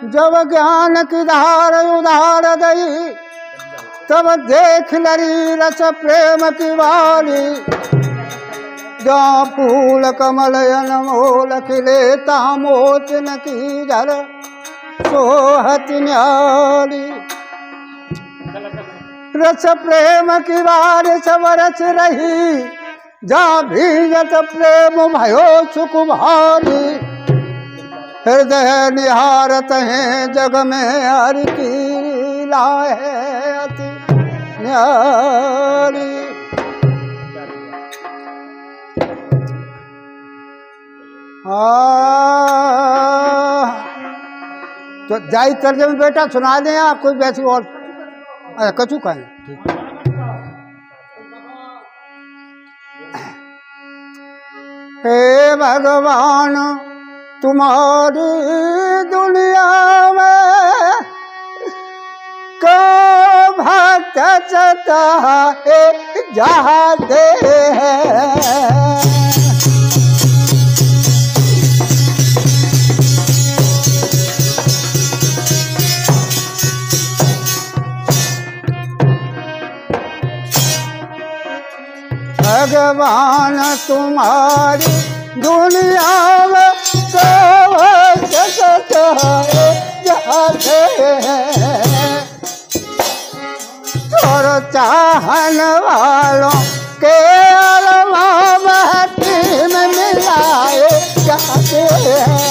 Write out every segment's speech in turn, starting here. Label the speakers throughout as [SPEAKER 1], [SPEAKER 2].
[SPEAKER 1] जब ज्ञान की धार उधार दई, तब देख लरी रस प्रेम की वाली। जहाँ फूल कमल अनमोल खिले, तहाँ मोचन की झर सोहत न्याली। रस प्रेम की बारिश बरस रही, जहाँ भीजत प्रेम भयो सुख भारी। हृदय निहारत हैं जग में हरि की लीला है अति न्यारी। तो जाई तर्जमे बेटा सुना दें आप कोई वैसी और कचू कहें। हे भगवान तुम्हारी दुनिया में को भक्त सताए जाते हैं। भगवान तुम्हारी दुनिया में तो जाते हैं, और चाहन वालों के अरमा महती में मिलाए जाते हैं।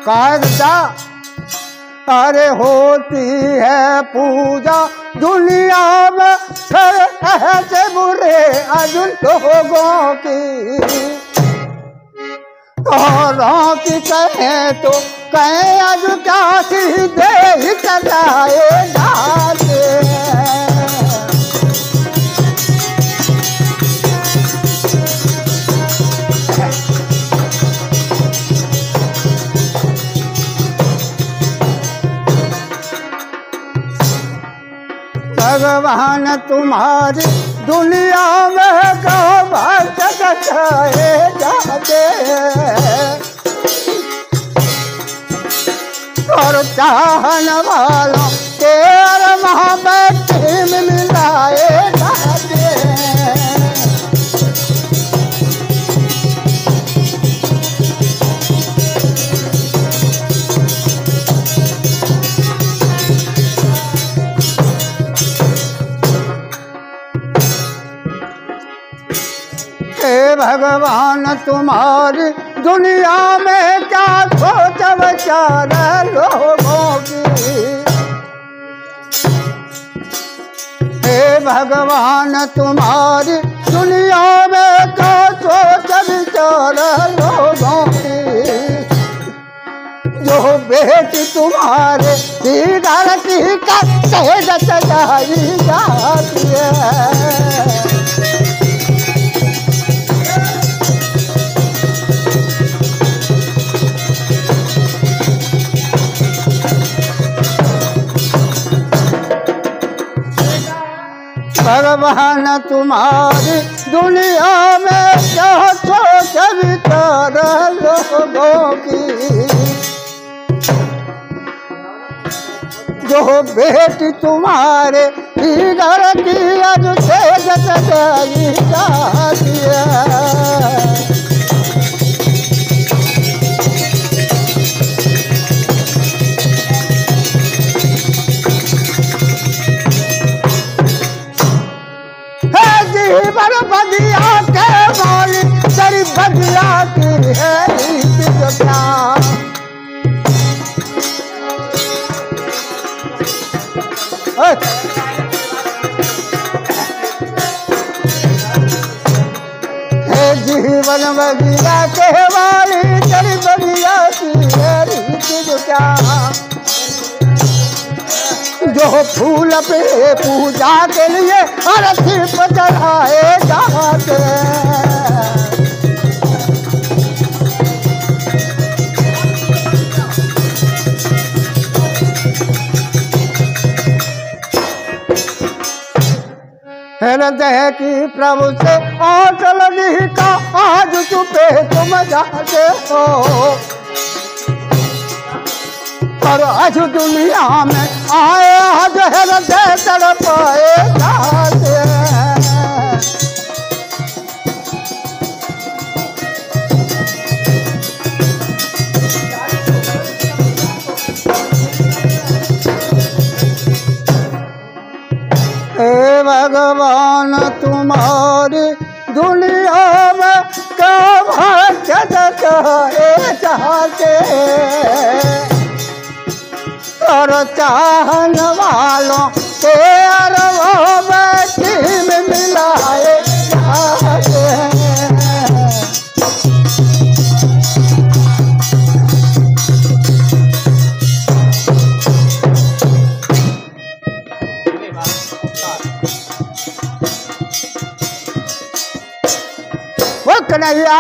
[SPEAKER 1] कायदा अरे होती है पूजा दुनिया में, फिर ऐसे बुरे अर्जुन लोगों की। औरों की कहें तो कहें अर्जुन क्या सीधे ही कराए जाते हैं। भगवान तुम्हारी दुनिया में को भक्त सताए जाते हैं, और चाहन वालों के मोहब्बत में मिलाए जाते हैं। भगवान तुम्हारी दुनिया में क्या सोच विचार लोगों की। हे भगवान तुम्हारी दुनिया में क्या सोच विचार लोगों की। जो बेटी तुम्हारे धरती का सहज सजाई जाती है। भगवान तुम्हारी दुनिया में क्या सोच विचार लोगों की। जो बेटी तुम्हारे घर की आज से सजाई जाती है। जीवन बदिया के बोली तेरी बदिया की है रीति जो क्या। हे जीवन बदिया के बोली तेरी बदिया की है रीति जो क्या। जो फूल पे पूजा के लिए अरथी पर चढ़ाए जाते हैं। हृदय की प्रभु से आस लगी का आज चुपे तुम जाते हो। पर आज दुनिया में आए आज हृदय तड़पाए जाते हैं। हे भगवान तुम्हारी दुनिया में क्या भाग्य दिखाए जाते और चाहन वालों के अरबों में टीम मिलाए जाते हैं। वो कन्हैया